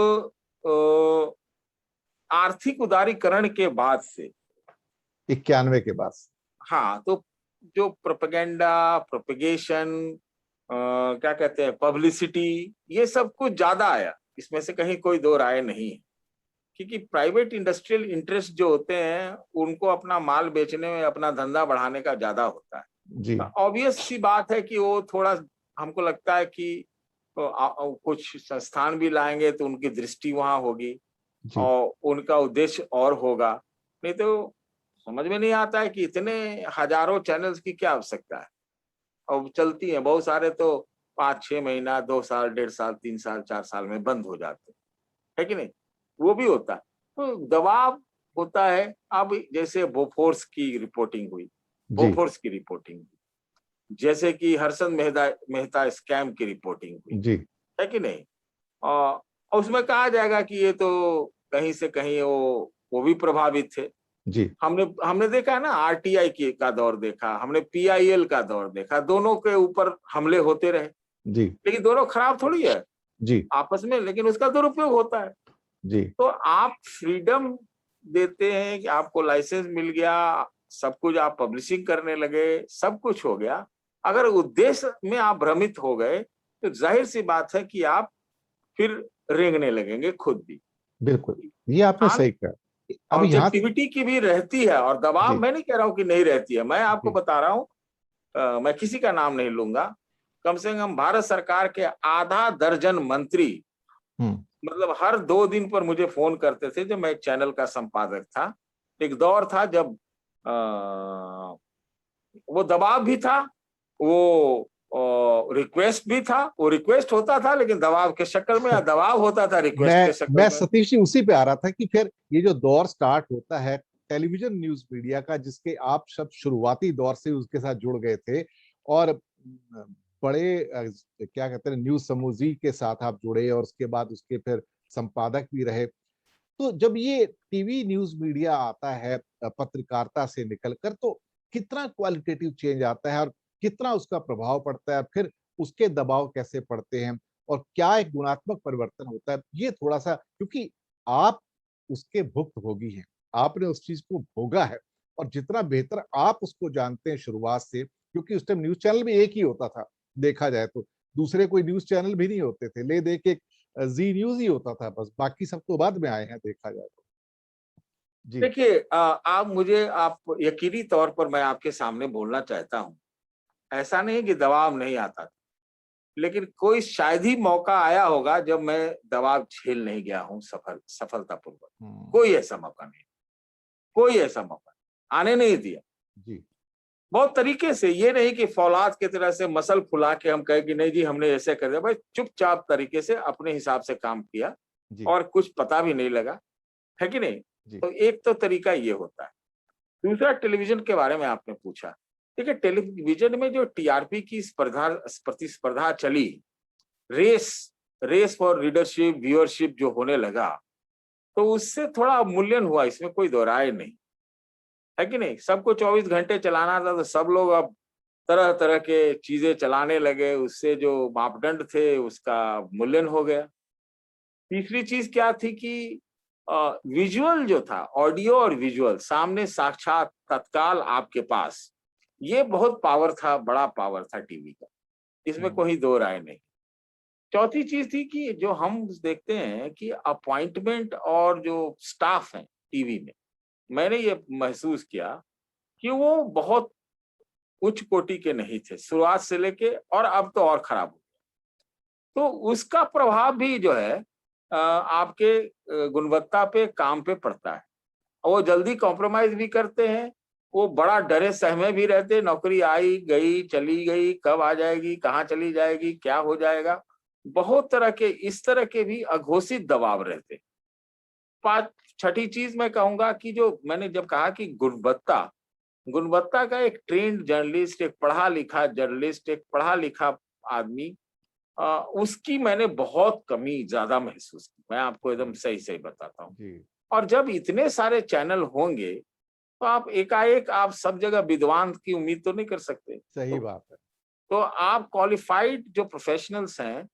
आर्थिक उदारीकरण के बाद से, 91 के बाद। हाँ, तो जो प्रोपेगेंडा, प्रोपेगेशन, क्या कहते हैं, पब्लिसिटी, ये सब कुछ ज्यादा आया, इसमें से कहीं कोई दो राय नहीं है। क्योंकि प्राइवेट इंडस्ट्रियल इंटरेस्ट जो होते हैं, उनको अपना माल बेचने में, अपना धंधा बढ़ाने का ज्यादा होता जी है। ऑब्वियस सी बात है कि वो थोड़ा, हमको लगता है कि तो कुछ संस्थान भी लाएंगे तो उनकी दृष्टि वहां होगी जी, और उनका उद्देश्य और होगा। नहीं तो समझ में नहीं आता है कि इतने हजारों चैनल्स की क्या आवश्यकता है। और चलती हैं बहुत सारे तो 5-6 महीना, 2 साल, 1.5 साल, 3 साल, 4 साल में बंद हो जाते हैं, है कि नहीं? वो भी होता है। तो दबाव होता है। अब जैसे बोफोर्स की रिपोर्टिंग हुई, जी, बोफोर्स की रिपोर्टिंग हुई, जैसे कि हर्षद मेहता मेहता स्कैम की रिपोर्टिंग हुई, जी, है कि नहीं? और उसमें कहा जाएगा कि ये तो कहीं से कहीं वो भी प्रभावित थे। जी, हमने हमने देखा है ना, आरटीआई की का दौर देखा, हमने पीआईएल का दौर देखा, दोनों के ऊपर हमले होते रहे। जी, लेकिन दोनों खराब थोड़ी है जी, आपस में, लेकिन उसका दुरुपयोग होता है। जी, तो आप फ्रीडम देते हैं कि आपको लाइसेंस मिल गया, सब कुछ आप पब्लिशिंग करने लगे, सब कुछ हो गया। अगर उद्देश्य में आप भ्रमित हो गए, तो जाहिर-सी बात है कि आप फिर रेंगने लगेंगे खुद भी। बिल्कुल। ये आपने हाँ, सही कहा। अब यहाँ ऑब्जेक्टिविटी की भी रहती है और दबाव जी, मैं नहीं कह रहा हूँ कि नहीं रहती है। मैं आपको जी, बता रहा हूँ, मैं किसी का नाम नहीं लूँगा। कम से कम भारत सरकार के आधा दर्जन मंत्री हुँ, मतलब हर 2 दिन पर मुझे फ़ोन करते थे जब मैं एक चैनल का संपादक था। एक दौर था जब वो दबाव भी था, वो रिक्वेस्ट भी था। वो रिक्वेस्ट होता था लेकिन दबाव के शक्ल में, या दबाव होता था रिक्वेस्ट के शक्ल मैं में। सतीश जी उसी पे आ रहा था कि फिर ये जो दौर स्टार्ट होता है टेलीविजन न्यूज़ मीडिया का, जिसके आप सब शुरुआती दौर से उसके साथ जुड़ गए थे और बड़े क्या कहते हैं न्यूज़ समूह जी के साथ आप जुड़े और उसके बाद उसके फिर संपादक भी रहे। तो जब ये टीवी न्यूज़ मीडिया आता है पत्रकारिता से निकलकर, तो कितना क्वालिटेटिव चेंज आता है और कितना उसका प्रभाव पड़ता है? फिर उसके दबाव कैसे पड़ते हैं और क्या एक गुणात्मक परिवर्तन होता है? ये थोड़ा-सा, क्योंकि आप उसके भुक्तभोगी हैं, आपने उस चीज़ को भोगा है और जितना बेहतर आप उसको जानते हैं शुरुआत से, क्योंकि उस टाइम न्यूज़ चैनल भी एक ही होता था, देखा जाए तो। दूसरे कोई न्यूज़ चैनल भी नहीं होते थे, ले-दे के जी न्यूज़ ही होता था बस, बाकी सब तो बाद में आए हैं देखा जाए तो। जी, देखिए, आप यकीनी तौर पर मैं आपके सामने बोलना चाहता हूँ, ऐसा नहीं कि दबाव नहीं आता था, लेकिन कोई शायद ही मौका आया होगा जब मैं दबाव झेल नहीं गया हूँ सफलतापूर्वक। हुँ, कोई ऐसा मौका नहीं, कोई ऐसा मौका आने नहीं दिया। जी, बहुत तरीके से, ये नहीं कि फौलाद की तरह से मसल फुला के हम कहें कि नहीं जी हमने ऐसे कर दिया। भाई चुपचाप तरीके से अपने हिसाब से काम किया जी, और कुछ पता भी नहीं लगा, है कि नहीं? जी, तो एक तो तरीका ये होता है। दूसरा, टेलीविज़न के बारे में आपने पूछा। देखिए, टेलीविज़न में जो टीआरपी की प्रतिस्पर्धा चली, race race for readership, viewership जो होने लगा, तो उससे थोड़ा अवमूल्यन हुआ, इसमें कोई दो राय नहीं, है कि नहीं? सबको 24 घंटे चलाना था तो सब लोग अब तरह-तरह के चीज़ें चलाने लगे, उससे जो मापदंड थे उसका मूल्यन हो गया। तीसरी चीज़ क्या थी कि विज़ुअल जो था, ऑडियो और विज़ुअल सामने साक्षात तत्काल आपके पास, ये बहुत पावर था, बड़ा पावर था टीवी का, इसमें हुँ, कोई दो राय नहीं। चौथी चीज़ थी कि जो हम देखते हैं कि अपॉइंटमेंट और जो स्टाफ है टीवी में, मैंने ये महसूस किया कि वो बहुत उच्च कोटि के नहीं थे, शुरुआत से लेके, और अब तो और खराब हो गया। तो उसका प्रभाव भी जो है आपके गुणवत्ता पे, काम पे पड़ता है। और वो जल्दी कॉम्प्रोमाइज़ भी करते हैं, वो बड़ा डरे सहमे भी रहते हैं, नौकरी आई, गई, चली गई, कब आ जाएगी, कहाँ चली जाएगी, क्या हो जाएगा? बहुत तरह के इस तरह के भी अघोषित दबाव रहते हैं। पाँच छठी चीज़ मैं कहूँगा कि जो मैंने जब कहा कि गुणवत्ता, गुणवत्ता का एक ट्रेन्ड जर्नलिस्ट, एक पढ़ा-लिखा जर्नलिस्ट, एक पढ़ा-लिखा आदमी, उसकी मैंने बहुत कमी ज़्यादा महसूस की। मैं आपको एकदम जी, सही-सही बताता हूँ। जी, और जब इतने सारे चैनल होंगे, तो आप एकाएक आप सब जगह विद्वान की उम्मीद तो नहीं कर सकते। सही बात है। तो आप क्वालिफ़ाइड जो प्रोफ़ेशनल्स हैं,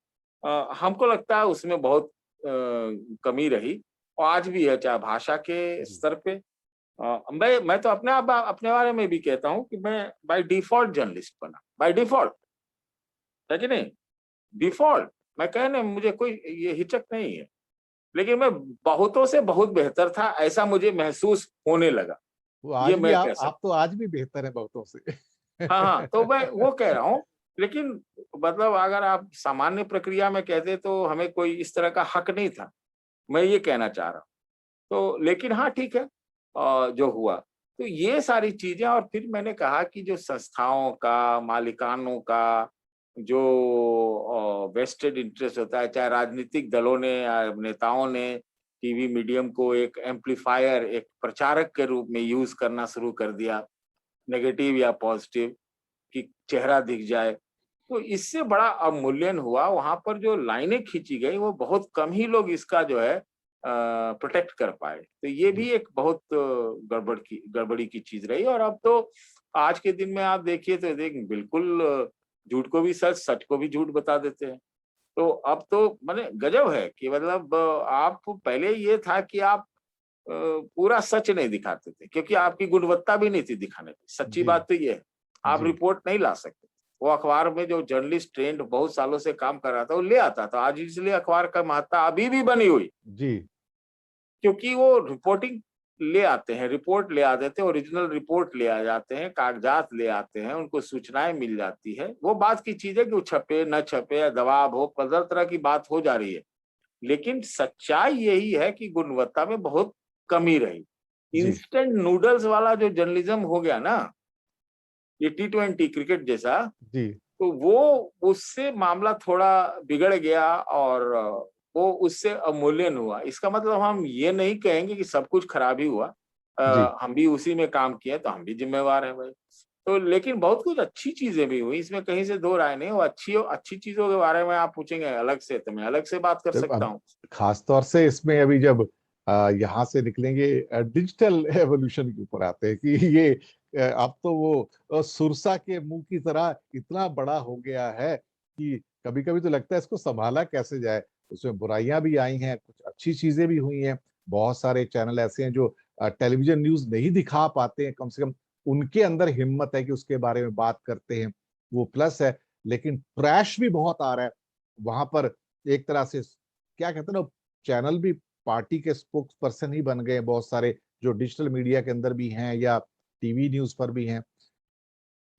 हमको लगता है उसमें बहुत कमी रही और आज भी है, चाहे भाषा के जी, स्तर पे। मैं तो अपने बारे में भी कहता हूँ कि मैं बाय डिफ़ॉल्ट जर्नलिस्ट बना, बाय डिफ़ॉल्ट, है कि नहीं? डिफ़ॉल्ट मैं कहने में मुझे कोई ये हिचक नहीं है, लेकिन मैं बहुतों से बहुत बेहतर था, ऐसा मुझे महसूस होने लगा, वो ये आज भी मैं कह आप सकता तो आज भी बेहतर हैं बहुतों से। हूँ। हाँ, हाँ, तो मैं वो कह रहा हूँ लेकिन मतलब अगर आप सामान्य प्रक्रिया में कहते तो हमें कोई इस तरह का हक नहीं था, मैं ये कहना चाह रहा हूँ। तो लेकिन हाँ ठीक है, जो हुआ तो ये सारी चीजें। और फिर मैंने कहा कि जो संस्थाओं का, मालिकानों का जो वेस्टेड इंटरेस्ट होता है, चाहे राजनीतिक दलों ने या नेताओं ने टीवी मीडियम को एक एम्पलीफायर, एक प्रचारक के रूप में यूज करना शुरू कर दिया, नेगेटिव या पॉजिटिव, कि चेहरा दिख जाए, तो इससे बड़ा अवमूल्यन हुआ। वहां पर जो लाइनें खींची गई वो बहुत कम ही लोग इसका जो है प्रोटेक्ट कर पाए। तो ये जी भी एक बहुत गड़बड़ी की चीज रही। और अब तो आज के दिन में आप देखिए तो देख बिल्कुल झूठ को भी सच, सच को भी झूठ बता देते हैं। तो अब तो माने गजब है कि मतलब आप पहले ये था कि आप पूरा सच नहीं दिखाते थे, क्योंकि आपकी गुणवत्ता भी नहीं थी दिखाने की। सच्ची जी बात तो ये है, आप जी रिपोर्ट नहीं ला सकते। वो अखबार में जो जर्नलिस्ट ट्रेंड बहुत सालों से काम कर रहा था वो ले आता था। आज इसलिए अखबार का महत्ता अभी भी बनी हुई, जी क्योंकि वो रिपोर्टिंग ले आते हैं, रिपोर्ट ले आ देते हैं, ओरिजिनल रिपोर्ट ले आ जाते हैं, कागजात ले आते हैं, उनको सूचनाएं मिल जाती है। वो बात की चीज है कि वो छपे न छपे या दबाव हो, पदर तरह की बात हो जा रही है। लेकिन सच्चाई यही है कि गुणवत्ता में बहुत कमी रही। जी इंस्टेंट नूडल्स वाला जो जर्नलिज्म हो गया ना, ये T20 क्रिकेट जैसा, जी तो वो उससे मामला थोड़ा बिगड़ गया। और वो उससे अवमूल्यन हुआ। इसका मतलब हम ये नहीं कहेंगे कि सब कुछ खराब ही हुआ। जी हम भी उसी में काम किए तो हम भी जिम्मेवार हैं भाई। तो लेकिन बहुत कुछ अच्छी चीजें भी हुई, इसमें कहीं से दो राय नहीं। वो अच्छी अच्छी चीजों के बारे में आप पूछेंगे अलग से तो मैं अलग से बात कर सकता अब हूँ। खास तौर से इसमें अभी जब यहाँ से निकलेंगे डिजिटल एवोल्यूशन के ऊपर आते हैं कि ये अब तो वो सुरसा के मुंह की तरह इतना बड़ा हो गया है कि कभी कभी तो लगता है इसको संभाला कैसे जाए। उसमें बुराइयां भी आई हैं, कुछ अच्छी चीजें भी हुई हैं। बहुत सारे चैनल ऐसे हैं जो टेलीविजन न्यूज नहीं दिखा पाते हैं, कम से कम उनके अंदर हिम्मत है कि उसके बारे में बात करते हैं, वो प्लस है। लेकिन ट्रैश भी बहुत आ रहा है वहां पर। एक तरह से क्या कहते हैं ना, चैनल भी पार्टी के स्पोक्स पर्सन ही बन गए बहुत सारे, जो डिजिटल मीडिया के अंदर भी हैं या टीवी न्यूज पर भी हैं।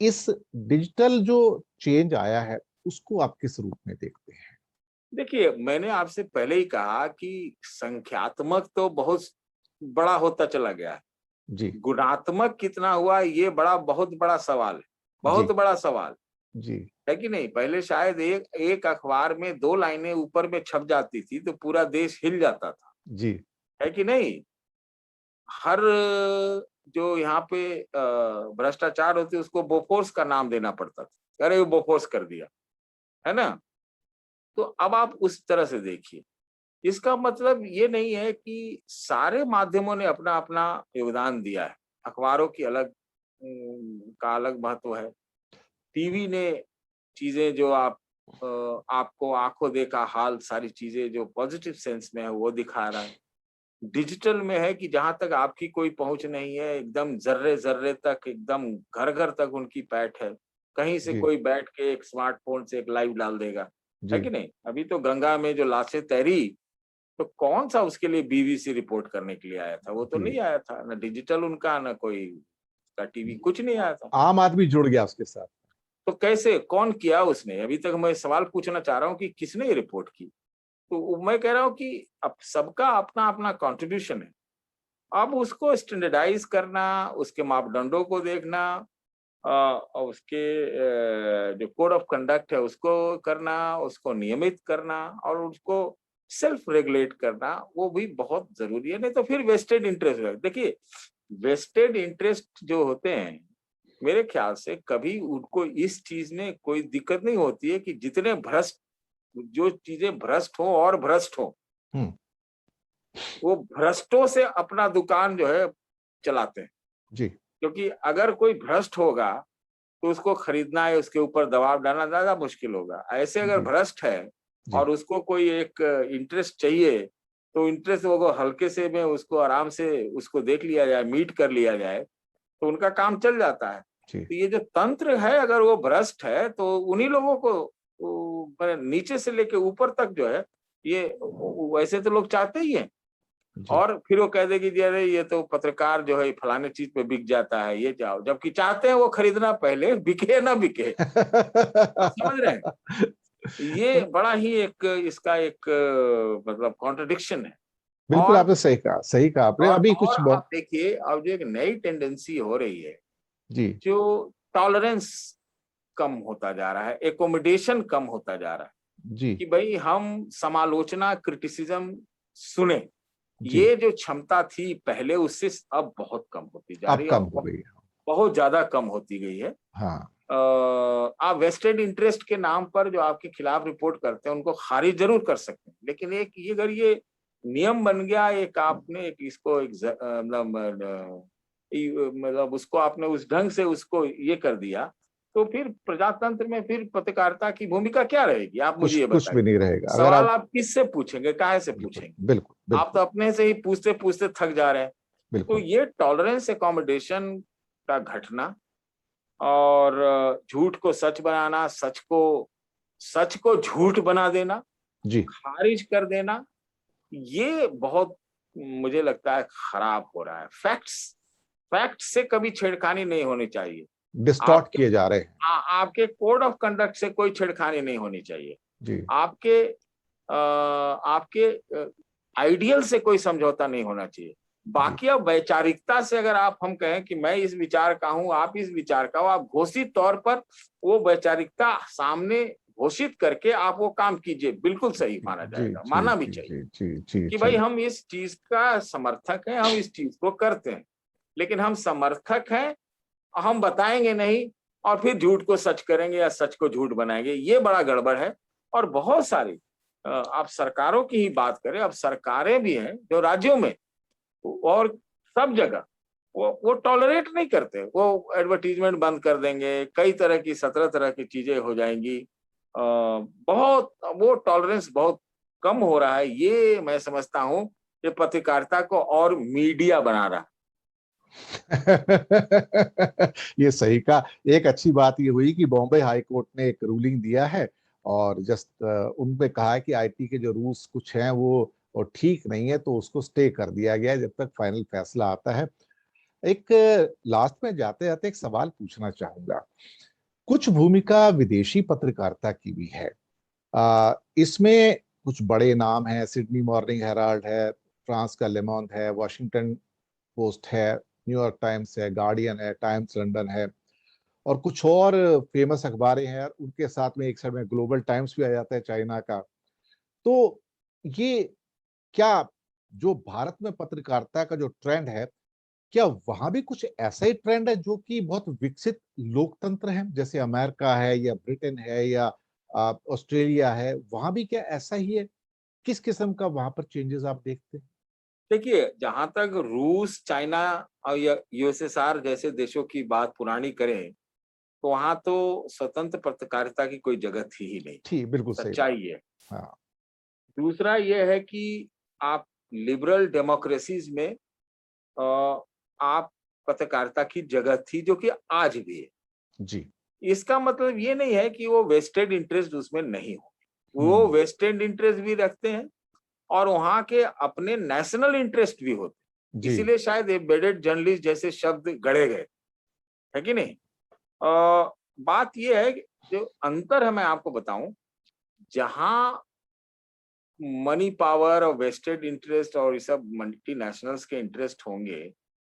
इस डिजिटल जो चेंज आया है उसको आप किस रूप में देखते हैं? देखिए, मैंने आपसे पहले ही कहा कि संख्यात्मक तो बहुत बड़ा होता चला गया है। जी गुणात्मक कितना हुआ ये बहुत बड़ा सवाल है, जी बहुत बड़ा सवाल जी है कि नहीं। पहले शायद एक एक अखबार में 2 लाइनें ऊपर में छप जाती थी तो पूरा देश हिल जाता था, जी है कि नहीं। हर जो यहाँ पे भ्रष्टाचार होती है उसको बोफोर्स का नाम देना पड़ता था, अरे वो बोफोर्स कर दिया, है ना। तो अब आप उस तरह से देखिए, इसका मतलब ये नहीं है कि सारे माध्यमों ने अपना अपना योगदान दिया है। अखबारों की अलग का अलग महत्व है। टीवी ने चीजें जो आपको आंखों देखा हाल सारी चीजें जो पॉजिटिव सेंस में है वो दिखा रहा है। डिजिटल में है कि जहां तक आपकी कोई पहुंच नहीं है, एकदम जर्रे जर्रे तक, एकदम घर घर तक उनकी पैठ है। कहीं से जी कोई बैठ के एक स्मार्टफोन से एक लाइव डाल देगा, है कि जी नहीं। अभी तो गंगा में जो लाशें तैरी, तो कौन सा उसके लिए बीबीसी रिपोर्ट करने के लिए आया था? वो तो जी नहीं आया था, ना डिजिटल उनका, ना कोई का टीवी, कुछ नहीं आया था। आम आदमी जुड़ गया उसके साथ। तो कैसे, कौन किया उसने? अभी तक मैं सवाल पूछना चाह रहा हूँ कि किसने ये रिपोर्ट की। तो मैं कह रहा हूँ कि अब सबका अपना अपना कंट्रीब्यूशन है। अब उसको स्टैंडर्डाइज करना, उसके मापदंडों को देखना, और उसके जो कोड ऑफ कंडक्ट है उसको करना, उसको नियमित करना और उसको सेल्फ रेगुलेट करना, वो भी बहुत जरूरी है। नहीं तो फिर वेस्टेड इंटरेस्ट है। देखिए, वेस्टेड इंटरेस्ट जो होते हैं, मेरे ख्याल से कभी उनको इस चीज में कोई दिक्कत नहीं होती है कि जितने भ्रष्ट, जो चीजें भ्रष्ट हो और भ्रष्ट हो, हम्म। वो भ्रष्टों से अपना दुकान जो है चलाते हैं। जी क्योंकि अगर कोई भ्रष्ट होगा तो उसको खरीदना है, उसके ऊपर दबाव डालना ज्यादा मुश्किल होगा। ऐसे अगर जी भ्रष्ट है जी और उसको कोई एक इंटरेस्ट चाहिए, तो इंटरेस्ट वो हल्के से में उसको आराम से उसको देख लिया जाए, मीट कर लिया जाए, तो उनका काम चल जाता है। जी तो ये जो तंत्र है अगर वो भ्रष्ट है तो उन्हीं लोगों को नीचे से लेके ऊपर तक जो है ये वैसे तो लोग चाहते ही हैं और फिर वो कह देगी जी अरे ये तो पत्रकार जो है फलाने चीज पे बिक जाता है, ये जाओ, जबकि चाहते हैं वो खरीदना पहले, बिके ना बिके। आप समझ रहे हैं? ये बड़ा ही एक इसका एक मतलब कॉन्ट्रडिक्शन है। बिल्कुल और आपने सही कहा आपने। अभी और कुछ आप देखिए अब जो एक नई टेंडेंसी हो रही है, जी जो टॉलरेंस कम होता जा रहा है, एकोमोडेशन कम होता जा रहा है, जी कि भाई हम समालोचना, क्रिटिसिज्म सुने, जी ये जो क्षमता थी पहले उससे अब बहुत कम होती जा अब रही है, कम हो और गई है। बहुत ज्यादा कम होती गई है। हाँ आप वेस्टेड इंटरेस्ट के नाम पर जो आपके खिलाफ रिपोर्ट करते हैं उनको खारिज जरूर कर सकते हैं, लेकिन एक ये अगर ये नियम बन गया, एक आपने एक इसको एक मतलब उसको आपने उस ढंग से उसको ये कर दिया, तो फिर प्रजातंत्र में फिर पत्रकारिता की भूमिका क्या रहेगी? आप मुझे कुछ ये कुछ भी बताइए। नहीं रहेगा अगर सवाल आप। आप किससे पूछेंगे, काहे से बिल्कुल पूछेंगे? बिल्कुल आप तो बिल्कुल अपने से ही पूछते पूछते थक जा रहे हैं। तो बिल्कुल ये टॉलरेंस एकोमोडेशन का घटना, और झूठ को सच बनाना, सच को झूठ बना देना, जी खारिज कर देना, ये बहुत मुझे लगता है खराब हो रहा है। फैक्ट्स से कभी छेड़खानी नहीं होनी चाहिए। डिस्टॉर्ट आपके किए जा रहे हैं। आपके कोड ऑफ कंडक्ट से कोई छेड़खानी नहीं होनी चाहिए। जी आपके आपके आइडियल से कोई समझौता नहीं होना चाहिए। जी बाकी अब वैचारिकता से अगर आप हम कहें कि मैं इस विचार का हूं, आप इस विचार का हो, आप घोषित तौर पर वो वैचारिकता सामने घोषित करके आप वो काम कीजिए, बिल्कुल सही माना जी जाएगा, जी मानना भी जी चाहिए जी जी जी कि भाई चलिए। हम इस चीज का समर्थक हैं, हम इस चीज को करते हैं। लेकिन हम समर्थक हैं, हम बताएंगे नहीं, और फिर झूठ को सच करेंगे या सच को झूठ बनाएंगे, ये बड़ा गड़बड़ है। और बहुत सारी आप सरकारों की ही बात करें, अब सरकारें भी हैं जो राज्यों में और सब जगह वो टॉलरेट नहीं करते, वो एडवर्टीजमेंट बंद कर देंगे, कई तरह की 17 तरह की चीजें हो जाएंगी। बहुत वो टॉलरेंस बहुत कम हो रहा है, ये मैं समझता हूँ कि पत्रकारिता को और मीडिया बना रहा है। ये सही का। एक अच्छी बात ये हुई कि बॉम्बे हाई कोर्ट ने एक रूलिंग दिया है और जस्ट उनपे कहा है कि आईटी के जो रूल्स कुछ हैं वो और ठीक नहीं है, तो उसको स्टे कर दिया गया है जब तक फाइनल फैसला आता है। एक लास्ट में जाते जाते एक सवाल पूछना चाहूंगा। कुछ भूमिका विदेशी पत्रकारिता की भी है। इसमें कुछ बड़े नाम हैं, सिडनी मॉर्निंग हेराल्ड है, फ्रांस का लेमॉन्ड है, वॉशिंगटन पोस्ट है, न्यूयॉर्क टाइम्स है, गार्डियन है, टाइम्स लंदन है, और कुछ और फेमस अखबारें हैं। उनके साथ में एक साइड में ग्लोबल टाइम्स भी आ जाता है चाइना का। तो ये क्या जो भारत में पत्रकारिता का जो ट्रेंड है, क्या वहां भी कुछ ऐसा ही ट्रेंड है जो कि बहुत विकसित लोकतंत्र है जैसे अमेरिका है या ब्रिटेन है या ऑस्ट्रेलिया है, वहां भी क्या ऐसा ही है? किस किस्म का वहां पर चेंजेस आप देखते हैं? देखिए, जहां तक रूस, चाइना और या यूएसएसआर जैसे देशों की बात पुरानी करें, तो वहां तो स्वतंत्र पत्रकारिता की कोई जगह थी ही नहीं। ठीक, बिल्कुल सही बात। सच्चाई है। हाँ दूसरा ये है कि आप लिबरल डेमोक्रेसीज में आप पत्रकारिता की जगह थी, जो कि आज भी है। जी इसका मतलब ये नहीं है कि वो वेस्टेड इंटरेस्ट उसमें नहीं हो, वो हम्म वेस्टेड इंटरेस्ट भी रखते हैं और वहां के अपने नेशनल इंटरेस्ट भी होते हैं। जी इसीलिए शायद एम्बेडेड जर्नलिस्ट जैसे शब्द गढ़े गए, है कि नहीं? बात ये है कि जो अंतर है मैं आपको बताऊं, जहां मनी पावर और वेस्टेड इंटरेस्ट और ये सब मल्टीनेशनल्स के इंटरेस्ट होंगे,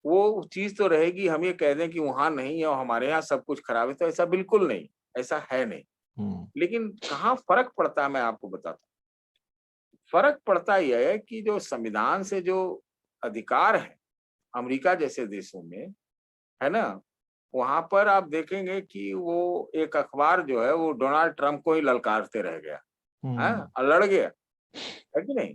वो चीज तो रहेगी। हम ये कह दें कि वहां नहीं है और हमारे यहाँ सब कुछ खराब है, तो ऐसा बिल्कुल नहीं, ऐसा है नहीं। हम्म लेकिन कहाँ फर्क पड़ता है मैं आपको बताता हूँ। फर्क पड़ता यह है कि जो संविधान से जो अधिकार है अमेरिका जैसे देशों में, है ना, वहां पर आप देखेंगे कि वो एक अखबार जो है वो डोनाल्ड ट्रंप को ही ललकारते रह गया है हम्म और लड़ गया, है कि नहीं?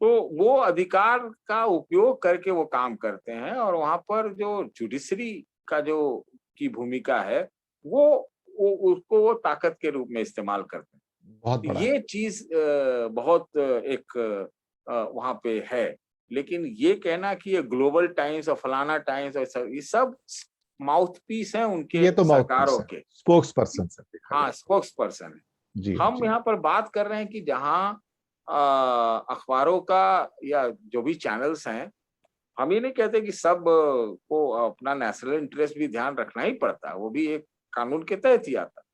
तो वो अधिकार का उपयोग करके वो काम करते हैं, और वहां पर जो जुडिशरी का जो की भूमिका है, वो उसको वो ताकत के रूप में इस्तेमाल करते हैं। बहुत तो बड़ा है। ये चीज बहुत एक वहां पे है। लेकिन ये कहना कि ये ग्लोबल टाइम्स और फलाना टाइम्स और सब, ये सब माउथ पीस है उनके ये तो माउथ पीस सरकारों है, के। स्पोक्स पर्सन से देखा हाँ, जाए तो। स्पोक्स पर्सन है। जी हम जी यहाँ पर बात कर रहे हैं कि जहाँ अखबारों का या जो भी चैनल्स हैं, हम ये नहीं कहते कि सब को अपना नेशनल इंटरेस्ट भी ध्यान रखना ही पड़ता है, वो भी एक कानून के तहत ही आता है।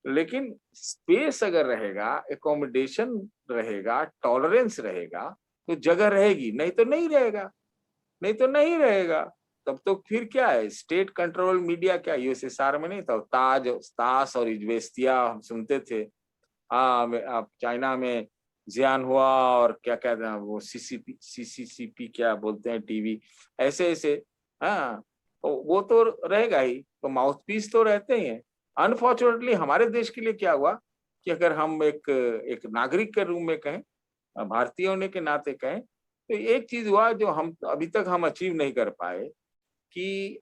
लेकिन स्पेस अगर रहेगा, एकोमोडेशन रहेगा, टॉलरेंस रहेगा, तो जगह रहेगी, नहीं तो नहीं रहेगा, नहीं तो नहीं रहेगा। तब तो फिर क्या है, स्टेट कंट्रोल मीडिया क्या यूएसएसआर में नहीं था, तास और इज्वेस्तिया हम सुनते थे। हाँ, अब चाइना में जियान हुआ और क्या कहते हैं वो सीसीसीपी क्या बोलते हैं टीवी, ऐसे ऐसे। हाँ, तो वो तो रहेगा ही, तो माउथ पीस तो रहते ही हैं। अनफॉर्चुनेटली हमारे देश के लिए क्या हुआ कि अगर हम एक एक नागरिक के रूप में कहें, भारतीय होने के नाते कहें, तो एक चीज हुआ जो हम अभी तक हम अचीव नहीं कर पाए कि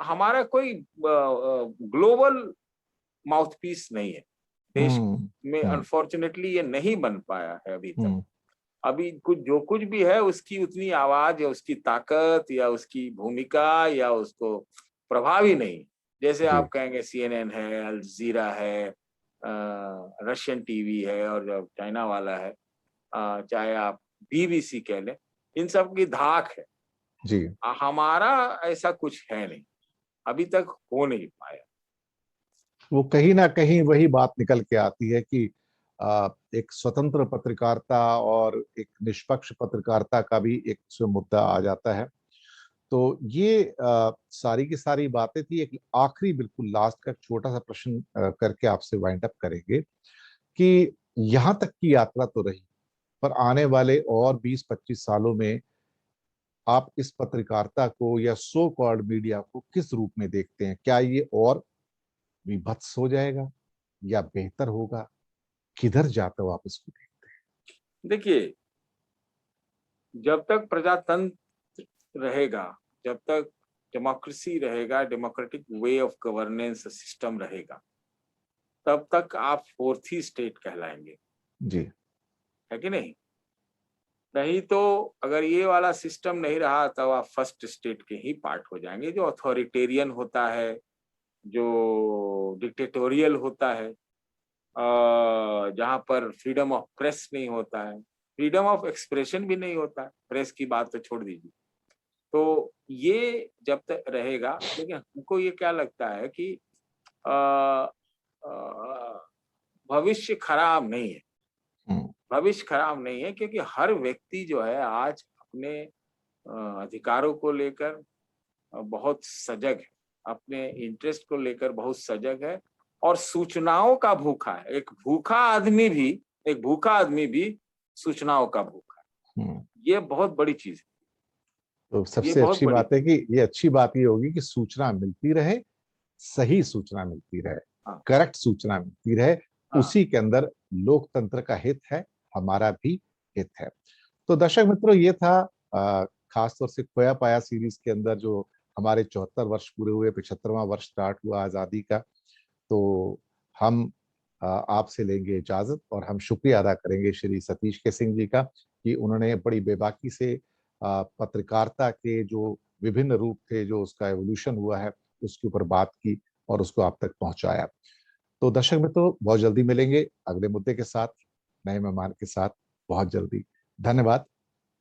हमारा कोई ग्लोबल माउथ पीस नहीं है देश हम्म। में। हम्म। अनफॉर्चुनेटली ये नहीं बन पाया है अभी तक। हम्म। अभी कुछ जो कुछ भी है उसकी उतनी आवाज या उसकी ताकत या उसकी भूमिका या उसको प्रभाव ही नहीं। जैसे जी। आप कहेंगे सीएनएन है, अल जजीरा है, रशियन टीवी है, और जो चाइना वाला है, चाहे आप बीबीसी कह लें, इन सब की धाक है। जी। हमारा ऐसा कुछ है नहीं, अभी तक हो नहीं पाया। वो कहीं ना कहीं वही बात निकल के आती है कि एक स्वतंत्र पत्रकारिता और एक निष्पक्ष पत्रकारिता का भी एक उसमें मुद्दा आ जाता है। तो ये सारी की सारी बातें थी। एक आखिरी बिल्कुल लास्ट का एक छोटा सा प्रश्न करके आपसे वाइंड अप करेंगे कि यहाँ तक की यात्रा तो रही, पर आने वाले और 20-25 सालों में आप इस पत्रकारिता को या सो कॉल्ड मीडिया को किस रूप में देखते हैं? क्या ये और विभत्स हो जाएगा या बेहतर होगा? किधर जाते हो आप इसको देखते देखिए, जब तक प्रजातंत्र रहेगा, जब तक डेमोक्रेसी रहेगा, democratic way of governance system रहेगा, तब तक आप फोर्थ ही स्टेट कहलाएंगे, हैं? जी। है कि नहीं? नहीं तो अगर ये वाला सिस्टम नहीं रहा तब आप फर्स्ट स्टेट के ही पार्ट हो जाएंगे, जो अथॉरिटेरियन होता है, जो डिक्टेटोरियल होता है, जहां पर फ्रीडम ऑफ प्रेस नहीं होता है, फ्रीडम ऑफ एक्सप्रेशन भी नहीं होता है, प्रेस की बात तो छोड़ दीजिए। तो ये जब तक रहेगा, लेकिन हमको ये क्या लगता है कि अ, भविष्य खराब नहीं है। हम्म। भविष्य खराब नहीं है क्योंकि हर व्यक्ति जो है आज अपने अधिकारों को लेकर बहुत सजग है, अपने इंटरेस्ट को लेकर बहुत सजग है, और सूचनाओं का भूखा है। एक भूखा आदमी भी सूचनाओं का भूखा है। हम्म। ये बहुत बड़ी चीज तो है, ये सबसे बहुत अच्छी बड़ी बात है चीज। कि ये अच्छी बात ये होगी कि सूचना मिलती रहे, सही सूचना मिलती रहे, हाँ, करेक्ट सूचना मिलती रहे। हाँ, उसी के अंदर लोकतंत्र का हित है, हमारा भी हित है। तो दर्शक मित्रों, ये था खासतौर से खोया पाया सीरीज के अंदर जो हमारे 74 वर्ष पूरे हुए, 75वां वर्ष स्टार्ट हुआ आजादी का। तो हम आपसे लेंगे इजाजत, और हम शुक्रिया अदा करेंगे श्री सतीश के सिंह जी का कि उन्होंने बड़ी बेबाकी से पत्रकारिता के जो विभिन्न रूप थे, जो उसका एवोल्यूशन हुआ है, उसके ऊपर बात की और उसको आप तक पहुंचाया। तो दर्शक मित्रों, बहुत जल्दी मिलेंगे अगले मुद्दे के साथ, नए मेहमान के साथ, बहुत जल्दी। धन्यवाद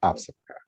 आप सबका।